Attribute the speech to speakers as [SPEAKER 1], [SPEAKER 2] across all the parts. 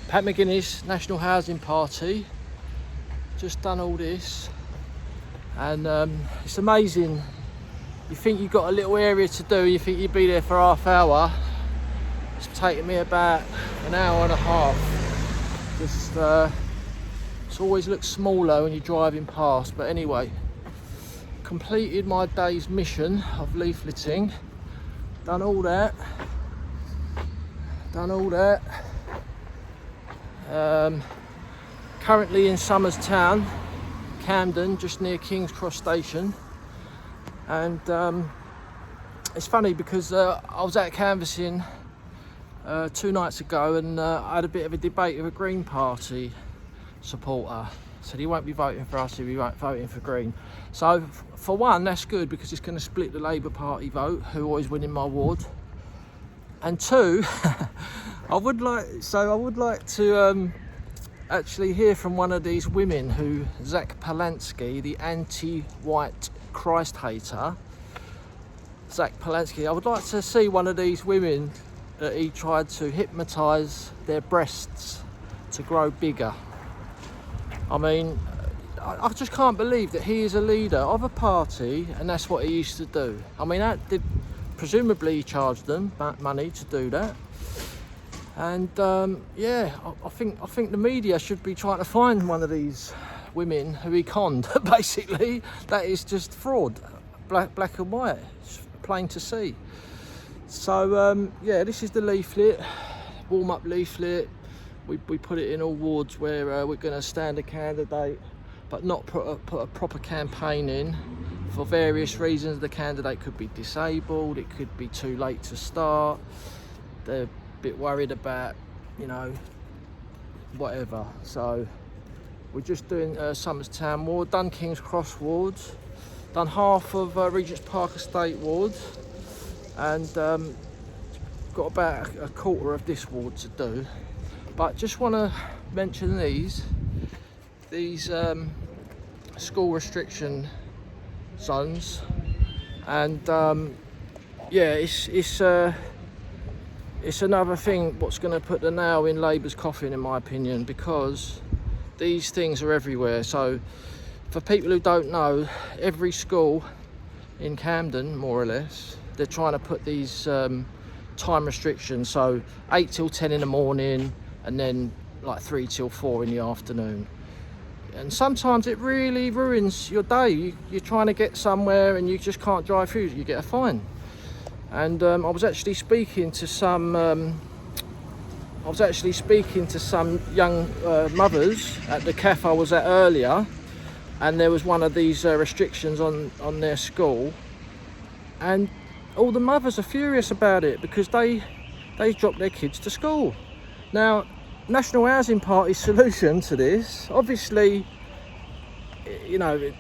[SPEAKER 1] Pat McGuinness National Housing Party. Just done all this, and it's amazing. You think you've got a little area to do, you think you'd be there for half hour. It's taken me about an hour and a half. Just it always looks smaller when you're driving past, but anyway, completed my day's mission of leafleting. Done all that. Currently in Somers Town, Camden, just near King's Cross Station, and it's funny because I was out canvassing 2 nights ago, and I had a bit of a debate with a Green Party supporter. Said he won't be voting for us if he won't voting for Green. So for one, that's good because it's going to split the Labour Party vote, who always win in my ward. And two, I would like to actually hear from one of these women who, Zack Polanski, the anti-white Christ hater, Zack Polanski, I would like to see one of these women that he tried to hypnotise their breasts to grow bigger. I mean, I just can't believe that he is a leader of a party and that's what he used to do. I mean, presumably he charged them money to do that. And yeah, I think the media should be trying to find one of these women who he conned. Basically, that is just fraud, black and white, it's plain to see. So yeah, this is the leaflet, warm-up leaflet. We put it in all wards where we're going to stand a candidate, but not put a proper campaign in. For various reasons, the candidate could be disabled, it could be too late to start, they're a bit worried about, you know, whatever. So we're just doing Somers Town ward, done King's Cross ward, done half of Regent's Park Estate ward, and got about a quarter of this ward to do. But just want to mention these school restriction zones, and yeah, it's another thing what's going to put the nail in Labour's coffin, in my opinion, because these things are everywhere. So for people who don't know, every school in Camden, more or less, they're trying to put these time restrictions, so 8 till 10 in the morning and then like 3 till 4 in the afternoon. And sometimes it really ruins your day. You're trying to get somewhere and you just can't drive through, you get a fine. And I was actually speaking to some young mothers at the cafe I was at earlier, and there was one of these restrictions on their school, and all the mothers are furious about it because they drop their kids to school. Now, National Housing Party's solution to this, obviously, you know,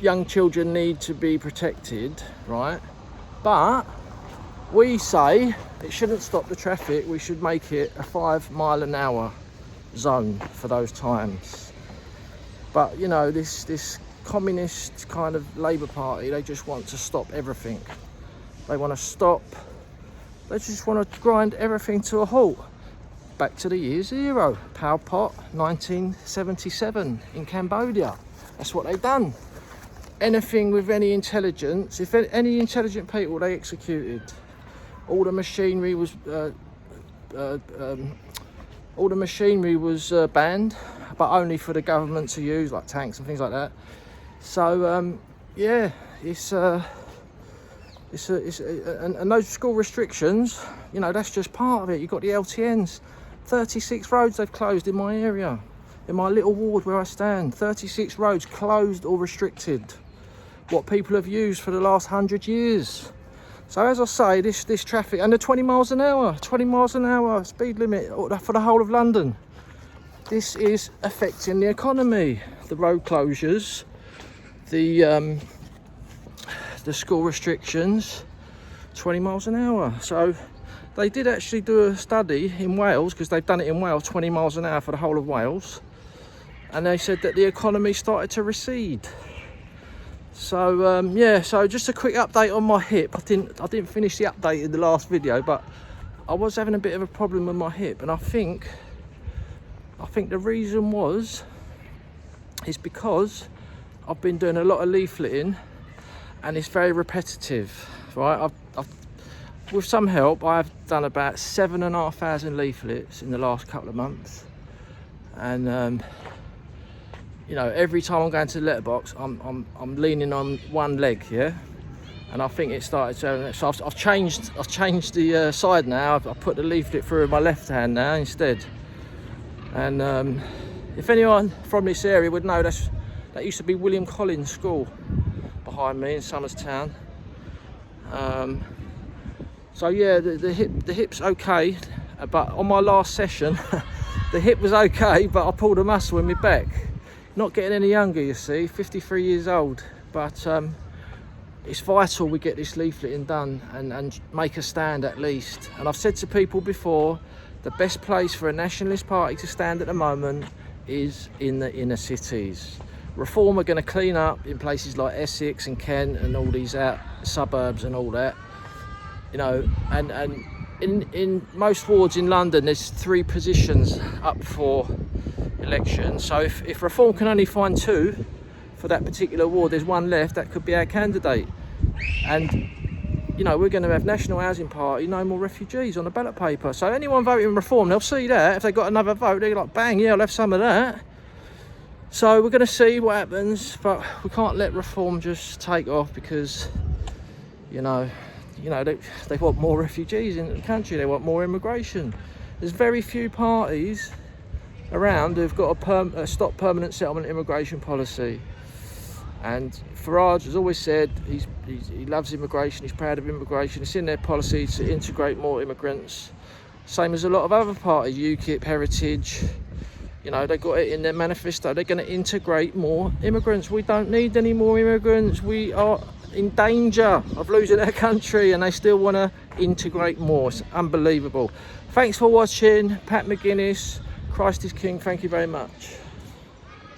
[SPEAKER 1] young children need to be protected, right? But we say it shouldn't stop the traffic. We should make it a 5 mile an hour zone for those times. But you know, this communist kind of Labour Party, they just want to stop everything. They just want to grind everything to a halt. Back to the year zero. Pol Pot, 1977 in Cambodia. That's what they've done. Anything with any intelligence, if any intelligent people, they executed. All the machinery was banned, but only for the government to use, like tanks and things like that. So yeah, and those school restrictions, you know, that's just part of it. You've got the LTNs. 36 roads they've closed in my area, in my little ward where I stand. 36 roads closed or restricted, what people have used for the last 100 years. So as I say, this traffic, and the 20 miles an hour speed limit for the whole of London, this is affecting the economy. The road closures, the school restrictions, 20 miles an hour. So they did actually do a study in Wales, because they've done it in Wales, 20 miles an hour for the whole of Wales, and they said that the economy started to recede. So yeah, so just a quick update on my hip. I didn't finish the update in the last video, but I was having a bit of a problem with my hip, and I think I think the reason is because I've been doing a lot of leafleting and it's very repetitive, right? With some help, I've done about 7,500 leaflets in the last couple of months, and you know, every time I'm going to the letterbox, I'm leaning on one leg, yeah. And I think it started to. So I've changed the side now. I put the leaflet through my left hand now instead. And if anyone from this area would know, that used to be William Collins School behind me in Somers Town. So yeah, the hip's okay, but on my last session, the hip was okay, but I pulled a muscle in my back. Not getting any younger, you see, 53 years old, but it's vital we get this leafleting done and make a stand at least. And I've said to people before, the best place for a nationalist party to stand at the moment is in the inner cities. Reform are going to clean up in places like Essex and Kent and all these out suburbs and all that, you know, and in most wards in London there's 3 positions up for election. So if Reform can only find 2 for that particular ward, there's 1 left, that could be our candidate. And you know, we're going to have National Housing Party, no more refugees on the ballot paper. So anyone voting Reform, they'll see that. If they got another vote, they're like, bang, yeah, I'll have some of that. So we're going to see what happens, but we can't let Reform just take off because, you know, they want more refugees in the country. They want more immigration. There's very few parties around who've got a stop permanent settlement immigration policy. And Farage has always said he loves immigration, he's proud of immigration. It's in their policy to integrate more immigrants. Same as a lot of other parties, UKIP, Heritage. You know, they got it in their manifesto. They're going to integrate more immigrants. We don't need any more immigrants. We are in danger of losing our country, and they still want to integrate more. It's unbelievable. Thanks for watching. Pat McGuinness, Christ is King. Thank you very much.